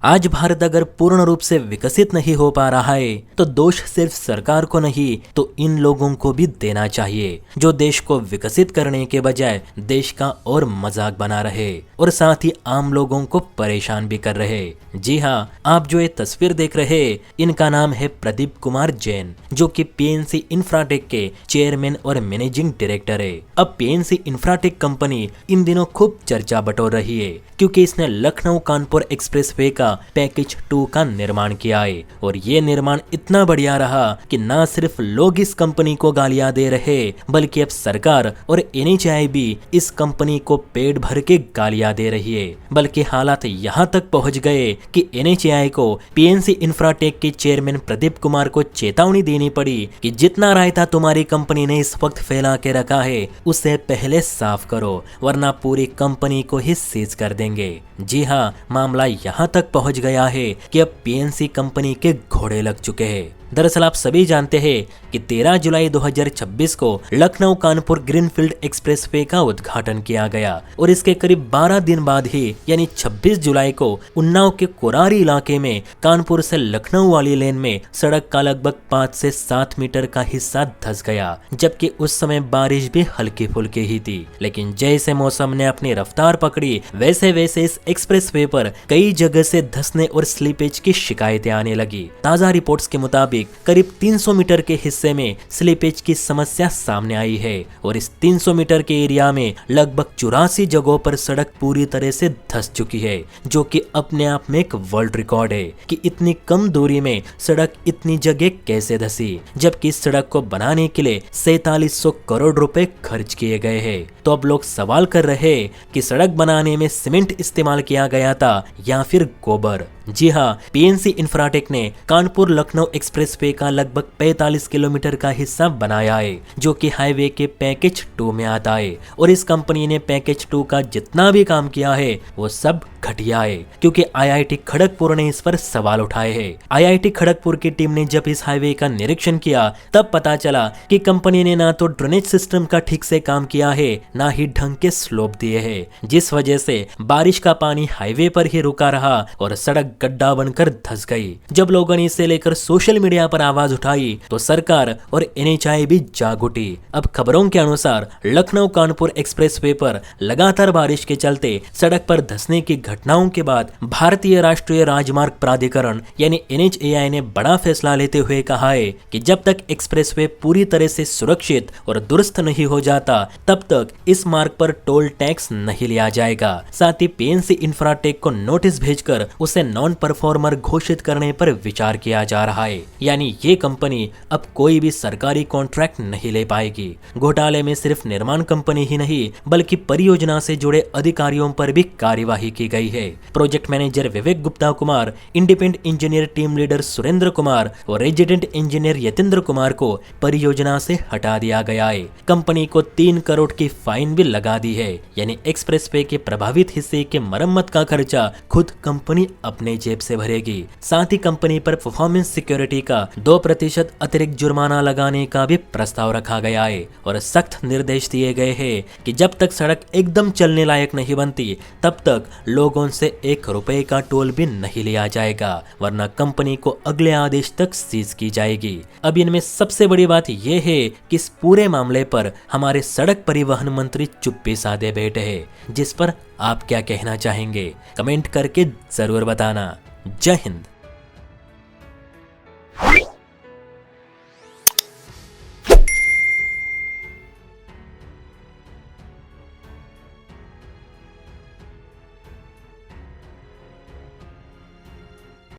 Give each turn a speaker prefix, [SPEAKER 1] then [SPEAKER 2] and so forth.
[SPEAKER 1] आज भारत अगर पूर्ण रूप से विकसित नहीं हो पा रहा है तो दोष सिर्फ सरकार को नहीं तो इन लोगों को भी देना चाहिए जो देश को विकसित करने के बजाय देश का और मजाक बना रहे और साथ ही आम लोगों को परेशान भी कर रहे। जी हाँ, आप जो ये तस्वीर देख रहे इनका नाम है प्रदीप कुमार जैन, जो कि पीएनसी इंफ्राटेक के चेयरमैन और मैनेजिंग डायरेक्टर है। अब पीएनसी इंफ्राटेक कंपनी इन दिनों खूब चर्चा बटोर रही है क्योंकि इसने लखनऊ कानपुर एक्सप्रेसवे का पैकेज 2 का निर्माण किया है और ये निर्माण इतना बढ़िया रहा कि न सिर्फ लोग इस कंपनी को गालियां दे रहे बल्कि अब सरकार और एनएचएआई भी इस कंपनी को पेट भर के गालियां दे रही है। बल्कि हालात यहाँ तक पहुँच गए कि एनएचएआई को पीएनसी इंफ्राटेक के चेयरमैन प्रदीप कुमार को चेतावनी देनी पड़ी कि जितना रायता तुम्हारी कंपनी ने इस वक्त फैला के रखा है उसे पहले साफ करो वरना पूरी कंपनी को ही सीज कर देंगे। जी हाँ, मामला यहाँ तक पहुंच गया है कि अब पीएनसी कंपनी के घोड़े लग चुके हैं। दरअसल आप सभी जानते हैं कि 13 जुलाई 2026 को लखनऊ कानपुर ग्रीनफील्ड एक्सप्रेसवे का उद्घाटन किया गया और इसके करीब 12 दिन बाद ही यानी 26 जुलाई को उन्नाव के कोरारी इलाके में कानपुर से लखनऊ वाली लेन में सड़क का लगभग 5 से 7 मीटर का हिस्सा धंस गया, जबकि उस समय बारिश भी हल्की फुल्की ही थी। लेकिन जैसे मौसम ने अपनी रफ्तार पकड़ी वैसे वैसे इस एक्सप्रेसवे पर कई जगह से धंसने और स्लीपेज की शिकायतें आने लगी। ताजा रिपोर्ट्स के मुताबिक करीब 300 मीटर के हिस्से में स्लीपेज की समस्या सामने आई है और इस 300 मीटर के एरिया में लगभग 84 जगहों पर सड़क पूरी तरह से धंस चुकी है, जो कि अपने आप में एक वर्ल्ड रिकॉर्ड है कि इतनी कम दूरी में सड़क इतनी जगह कैसे धंसी, जबकि इस सड़क को बनाने के लिए 4700 करोड़ रुपए खर्च किए गए हैं। तो अब लोग सवाल कर रहे कि सड़क बनाने में सीमेंट इस्तेमाल किया गया था या फिर गोबर। जी हाँ, पीएनसी इंफ्राटेक ने कानपुर लखनऊ एक्सप्रेसवे का लगभग 45 किलोमीटर का हिस्सा बनाया है, जो कि हाईवे के पैकेज 2 में आता है और इस कंपनी ने पैकेज 2 का जितना भी काम किया है वो सब घटिया है, क्योंकि आईआईटी खड़गपुर ने इस पर सवाल उठाए हैं। आईआईटी खड़गपुर की टीम ने जब इस हाईवे का निरीक्षण किया तब पता चला कि कंपनी ने ना तो ड्रेनेज सिस्टम का ठीक से काम किया है ना ही ढंग के स्लोप दिए हैं, जिस वजह से बारिश का पानी हाईवे पर ही रुका रहा और सड़क गड्ढा बनकर धंस गई। जब लोगों ने इसे लेकर सोशल मीडिया पर आवाज उठाई तो सरकार और एनएचएआई भी जाग उठी। अब खबरों के अनुसार लखनऊ कानपुर एक्सप्रेसवे पर लगातार बारिश के चलते सड़क पर धंसने की घटनाओं के बाद भारतीय राष्ट्रीय राजमार्ग प्राधिकरण यानी एनएचएआई ने बड़ा फैसला लेते हुए कहा है कि जब तक एक्सप्रेसवे पूरी तरह से सुरक्षित और दुरुस्त नहीं हो जाता तब तक इस मार्ग पर टोल टैक्स नहीं लिया जाएगा। साथ ही पीएनसी इंफ्राटेक को नोटिस भेजकर उसे नॉन परफॉर्मर घोषित करने पर विचार किया जा रहा है, यानी ये कंपनी अब कोई भी सरकारी कॉन्ट्रैक्ट नहीं ले पाएगी। घोटाले में सिर्फ निर्माण कंपनी ही नहीं बल्कि परियोजना से जुड़े अधिकारियों पर भी कार्यवाही की गई है। Project manager Vivek Gupta Kumar, independent engineer team leader Surendra Kumar और रेजिडेंट इंजीनियर यतेंद्र कुमार को परियोजना से हटा दिया गया है। कंपनी को 3 करोड़ की फाइन भी लगा दी है, यानी एक्सप्रेसवे के प्रभावित हिस्से के मरम्मत का खर्चा खुद कंपनी अपने जेब से भरेगी। साथ ही कंपनी पर परफॉर्मेंस सिक्योरिटी का 2% अतिरिक्त जुर्माना लगाने का भी प्रस्ताव रखा गया है और सख्त निर्देश दिए गए हैं कि जब तक सड़क एकदम चलने लायक नहीं बनती तब तक लोगों से 1 रुपए का टोल भी नहीं लिया जाएगा, वरना कंपनी को अगले आदेश तक सीज की जाएगी। अब इनमें सबसे बड़ी बात यह है कि इस पूरे मामले पर हमारे सड़क परिवहन मंत्री चुप्पी साधे बैठे हैं, जिस पर आप क्या कहना चाहेंगे कमेंट करके जरूर बताना। जय हिंद।